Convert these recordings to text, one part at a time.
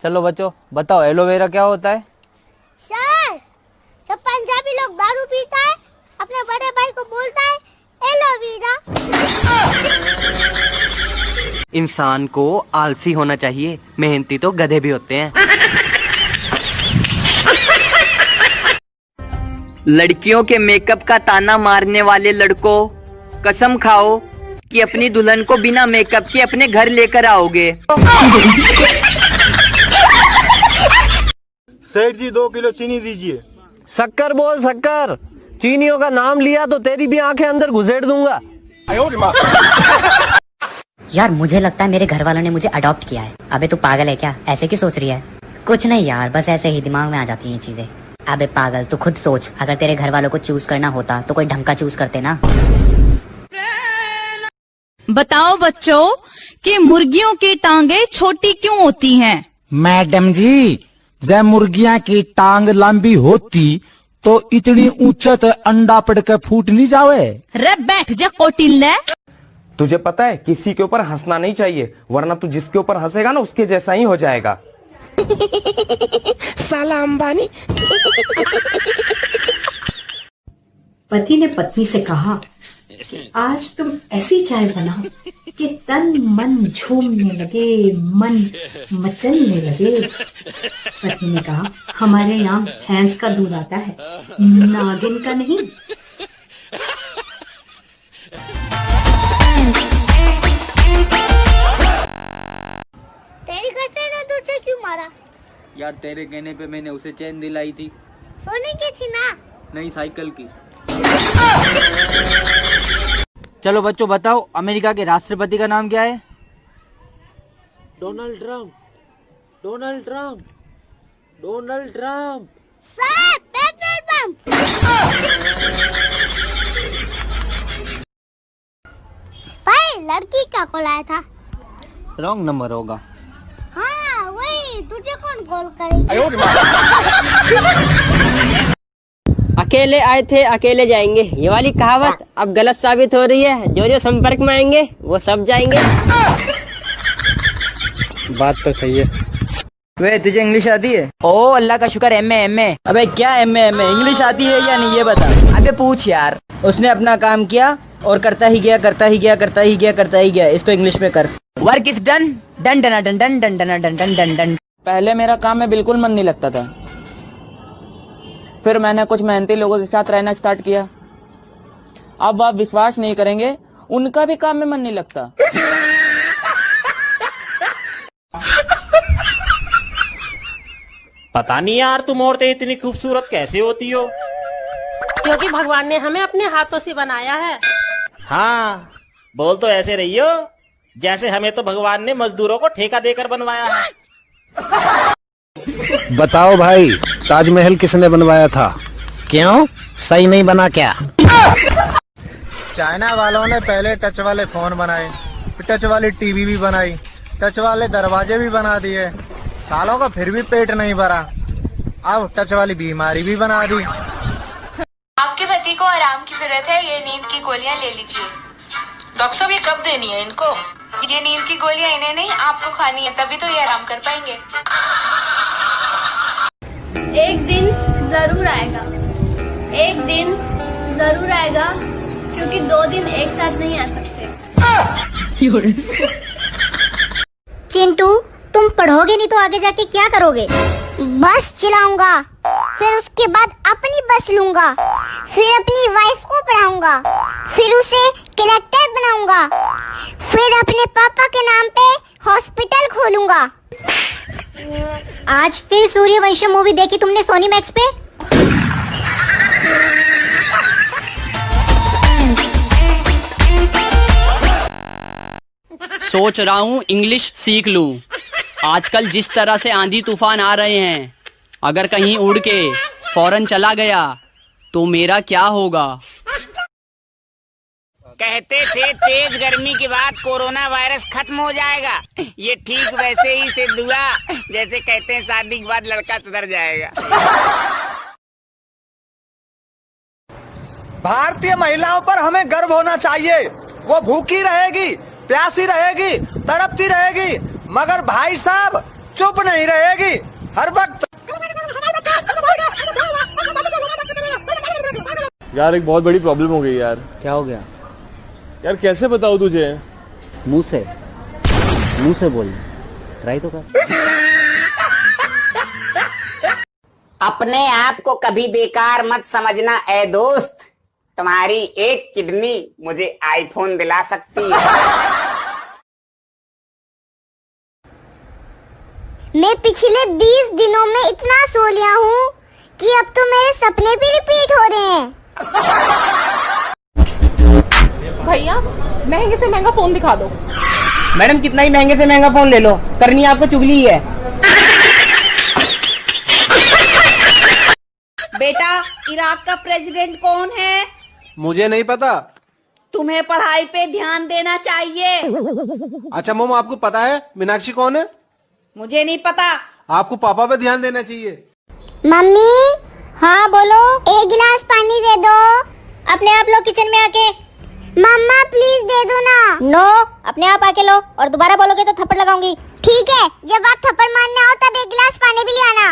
चलो बच्चों बताओ एलोवेरा क्या होता है? सर, जब पंजाबी लोग दारू पीता है अपने बड़े भाई को बोलता है एलोवेरा। इंसान को आलसी होना चाहिए, मेहनती तो गधे भी होते हैं। लड़कियों के मेकअप का ताना मारने वाले लड़कों, कसम खाओ कि अपनी दुल्हन को बिना मेकअप के अपने घर लेकर आओगे। सेठ जी 2 किलो चीनी दीजिए। शक्कर बोल शक्कर, चीनियों का नाम लिया तो तेरी भी आंखें अंदर घुसेड़ दूंगा। यार मुझे लगता है मेरे घर वालों ने मुझे अडॉप्ट किया है। अबे तू पागल है क्या? ऐसे क्यों सोच रही है? कुछ नहीं यार, बस ऐसे ही दिमाग में आ जाती हैं चीजें। अबे पागल, तू खुद सोच, अगर तेरे घर वालों को चूज करना होता तो कोई ढंग का चूज करते ना। बताओ बच्चों कि मुर्गियों की टांगे छोटी क्यों होती हैं? मैडम जी, जब मुर्गियां की टांग लंबी होती तो इतनी ऊंचा अंडा पड़ के फूट नहीं जावे। रे बैठ जा कोटिल्ले। तुझे पता है किसी के ऊपर हंसना नहीं चाहिए, वरना तू जिसके ऊपर हंसेगा ना उसके जैसा ही हो जाएगा। साला अंबानी। पति ने पत्नी से कहा कि आज तुम ऐसी चाय बनाओ कि तन मन झूमने लगे, मन मचलने लगे। पत्नी ने कहा हमारे यहाँ भैंस का दूध आता है, नागिन का नहीं। तेरी गर्लफ्रेंड ने तुझे क्यों मारा? यार तेरे कहने पे मैंने उसे चैन दिलाई थी। सोने की थी ना? नहीं, साइकिल की। चलो बच्चों बताओ अमेरिका के राष्ट्रपति का नाम क्या है? Donald Trump, Donald Trump, Donald Trump. Sir, petrol pump. भाई लड़की का कॉल आया था। रॉन्ग नंबर होगा। हाँ वही, तुझे कौन कॉल करेगा? अकेले आए थे अकेले जाएंगे, ये वाली कहावत अब गलत साबित हो रही है। जो जो संपर्क में आएंगे वो सब जाएंगे। बात तो सही है। वे तुझे इंग्लिश आती है? ओ अल्लाह का शुक्र, एमए। अबे क्या एमए इंग्लिश आती है या नहीं ये बता। अबे पूछ यार। उसने अपना काम किया और करता ही गया, करता ही गया, करता ही गया, करता ही गया। इसको इंग्लिश में कर। Work is done, done done done done done done done done done done. पहले मेरा काम में बिल्कुल मन नहीं लगता था, फिर मैंने कुछ मेहनती लोगों के साथ रहना स्टार्ट किया। अब आप विश्वास नहीं करेंगे, उनका भी काम में मन नहीं लगता। पता नहीं यार तुम औरतें इतनी खूबसूरत कैसे होती हो? क्योंकि भगवान ने हमें अपने हाथों से बनाया है। हाँ, बोल तो ऐसे रही हो जैसे हमें तो भगवान ने मजदूरों को ठेका देकर बनवाया है। बताओ भाई, ताजमहल किसने बनवाया था? क्यों, सही नहीं बना क्या? चाइना वालों ने पहले टच वाले फोन बनाए, फिर टच वाली टीवी भी बनाई, टच वाले दरवाजे भी बना दिए। सालों का फिर भी पेट नहीं भरा, अब टच वाली बीमारी भी बना दी। आपके पति को आराम की जरूरत है, ये नींद की गोलियां ले लीजिए। डॉक्टर साहब ये कब देनी है इनको? ये नींद की गोलियां इन्हें नहीं आपको खानी है, तभी तो ये आराम कर पाएंगे। एक दिन जरूर आएगा, एक दिन जरूर आएगा, क्योंकि 2 दिन एक साथ नहीं आ सकते। चिंटू, तुम पढ़ोगे नहीं तो आगे जाके क्या करोगे? बस चलाऊंगा, फिर उसके बाद अपनी बस लूंगा, फिर अपनी वाइफ को पढ़ाऊंगा, फिर उसे कलेक्टर बनाऊंगा, फिर अपने पापा के नाम पे हॉस्पिटल खोलूंगा। आज फिर सूर्यवंशम मूवी देखी तुमने सोनी मैक्स पे? सोच रहा हूँ इंग्लिश सीख लूं। आजकल जिस तरह से आंधी तूफान आ रहे हैं, अगर कहीं उड़ के फौरन चला गया तो मेरा क्या होगा? कहते थे तेज गर्मी के बाद कोरोना वायरस खत्म हो जाएगा। ये ठीक वैसे ही सिद्ध हुआ जैसे कहते हैं शादी के बाद लड़का सुधर जाएगा। भारतीय महिलाओं पर हमें गर्व होना चाहिए। वो भूखी रहेगी, प्यासी रहेगी, तड़पती रहेगी, मगर भाई साहब चुप नहीं रहेगी हर वक्त। यार एक बहुत बड़ी प्रॉब्लम हो गई यार। क्या हो गया यार कैसे बताऊं तुझे? मुंह से बोल, ट्राई तो कर। अपने आप को कभी बेकार मत समझना ए दोस्त, तुम्हारी एक किडनी मुझे आईफोन दिला सकती है। मैं पिछले 20 दिनों में इतना सो लिया हूँ कि अब तो मेरे सपने भी रिपीट हो रहे हैं। भैया महंगे से महंगा फोन दिखा दो। मैडम कितना ही महंगे से महंगा फोन ले लो, करनी आपको चुगली ही है। बेटा इराक का प्रेसिडेंट कौन है? मुझे नहीं पता। तुम्हें पढ़ाई पे ध्यान देना चाहिए। अच्छा मोम आपको पता है मीनाक्षी कौन है? मुझे नहीं पता। आपको पापा पे ध्यान देना चाहिए। मम्मी हाँ बोलो। एक गिलास पानी दे दो। अपने आप लो किचन में आके। मम्मा प्लीज दे दो ना। नो अपने आप आके लो, और दोबारा बोलोगे तो थप्पड़ लगाऊंगी। ठीक है, जब आप थप्पड़ मारने आओ तब एक गिलास पानी भी ले आना।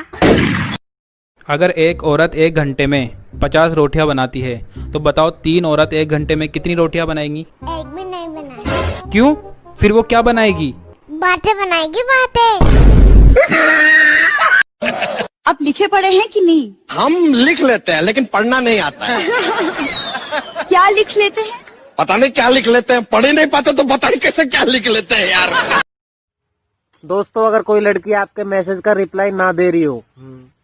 अगर एक औरत 1 घंटे में 50 रोटियां बनाती है तो बताओ 3 औरत 1 घंटे में कितनी रोटियां बनाएंगी? एक भी नहीं बनाएगी। क्यों? फिर वो क्या बनाएगी? बातें बनाएगी, बातें। आप लिखे पढ़े हैं कि नहीं? हम लिख लेते हैं लेकिन पढ़ना नहीं आता है। क्या लिख लेते हैं? पता नहीं क्या लिख लेते हैं, पढ़ ही नहीं पाते तो पता नहीं कैसे क्या लिख लेते हैं यार। दोस्तों अगर कोई लड़की आपके मैसेज का रिप्लाई ना दे रही हो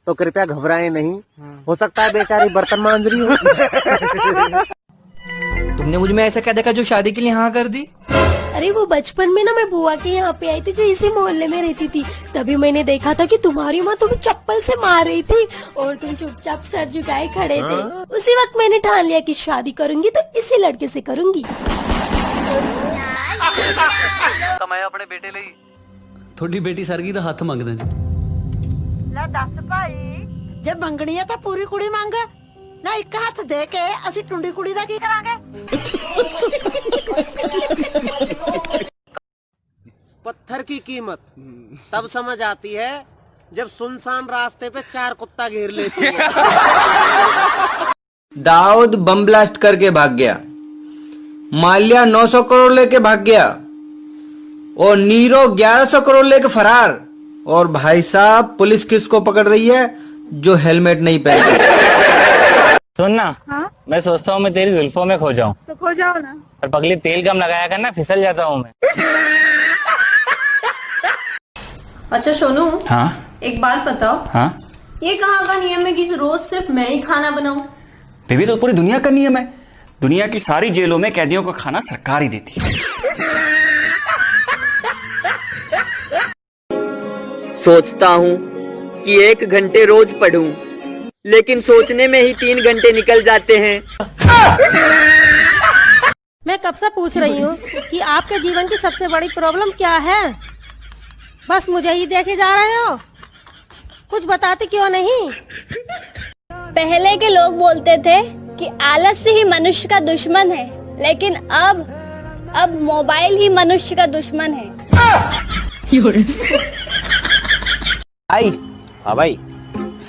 तो कृपया घबराएं नहीं, हो सकता है बेचारी बर्तन मांज रही हो। तुमने मुझ में ऐसा क्या देखा जो शादी के लिए हाँ कर दी? अरे वो बचपन में ना मैं बुआ के यहाँ पे आई थी जो इसी मोहल्ले में रहती थी। तभी मैंने देखा था कि तुम्हारी माँ तुम्हें चप्पल से मार रही थी और तुम चुपचाप सर झुकाए खड़े थे। उसी वक्त मैंने ठान लिया कि शादी करूंगी तो इसी लड़के से करूंगी। कमाया अपने बेटे लिए थोड़ी बेटी सरगी तो हाथ मंग दे। जब मंगनी है तो पूरी कुड़ी मांगे ना, एक हाथ दे के असि टुंडी कुड़ी दा की करांगे। पत्थर की कीमत तब समझ आती है जब सुनसान रास्ते पे 4 कुत्ता घेर लेती है। दाऊद बम ब्लास्ट करके भाग गया, माल्या 900 करोड़ लेके भाग गया और नीरो 1100 करोड़ लेके फरार। और भाई साहब पुलिस किसको पकड़ रही है? जो हेलमेट नहीं पहने। सुनना मैं सोचता हूँ मैं तेरी जुल्फों में खो जाऊँ। तो खो जाओ ना। और पगली तेल कम लगाया करना, फिसल जाता हूँ मैं। अच्छा सोनू, हाँ एक बात बताओ। हाँ ये कहाँ का नियम है कि रोज सिर्फ मैं ही खाना बनाऊं? बेबी तो पूरी दुनिया का नियम है। दुनिया की सारी जेलों में कैदियों को खाना सरकार ही देती है। सोचता हूँ कि 1 घंटे रोज पढूं, लेकिन सोचने में ही 3 घंटे निकल जाते हैं। मैं कब से पूछ रही हूँ कि आपके जीवन की सबसे बड़ी प्रॉब्लम क्या है? बस मुझे ही देखे जा रहे हो, कुछ बताते क्यों नहीं? पहले के लोग बोलते थे कि आलस ही मनुष्य का दुश्मन है, लेकिन अब मोबाइल ही मनुष्य का दुश्मन है। भाई हाँ भाई,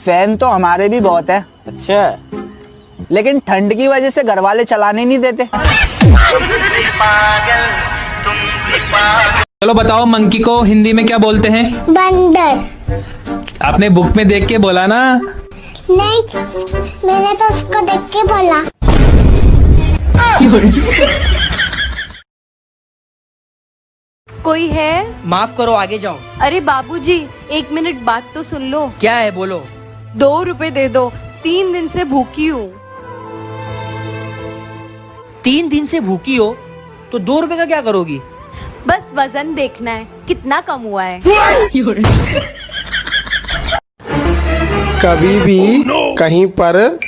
फैन तो हमारे भी बहुत है। अच्छा लेकिन ठंड की वजह से घर वाले चलाने नहीं देते। चलो बताओ मंकी को हिंदी में क्या बोलते हैं? बंदर। आपने बुक में देख के बोला ना? नहीं, मैंने तो उसको देख के बोला। कोई है? माफ करो, आगे जाओ। अरे बाबूजी 1 मिनट बात तो सुन लो। क्या है बोलो। 2 रुपए दे दो, 3 दिन से भूखी हूँ। 3 दिन से भूखी हो तो 2 रुपए का क्या करोगी? बस वजन देखना है कितना कम हुआ है। कभी भी कहीं पर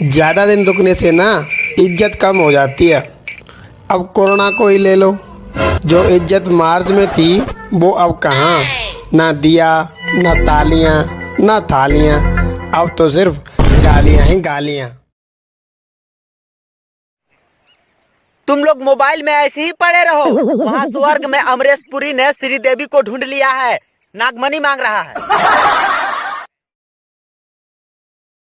ज्यादा दिन रुकने से ना इज्जत कम हो जाती है। अब कोरोना को ही ले लो, जो इज्जत मार्च में थी वो अब कहाँ। ना दिया, ना तालियां, ना थालियां, अब तो सिर्फ गालियां ही गालियां। तुम लोग मोबाइल में ऐसे ही पड़े रहो। वहाँ स्वर्ग में अमरीश पुरी ने श्रीदेवी को ढूंढ लिया है। नागमणि मांग रहा है।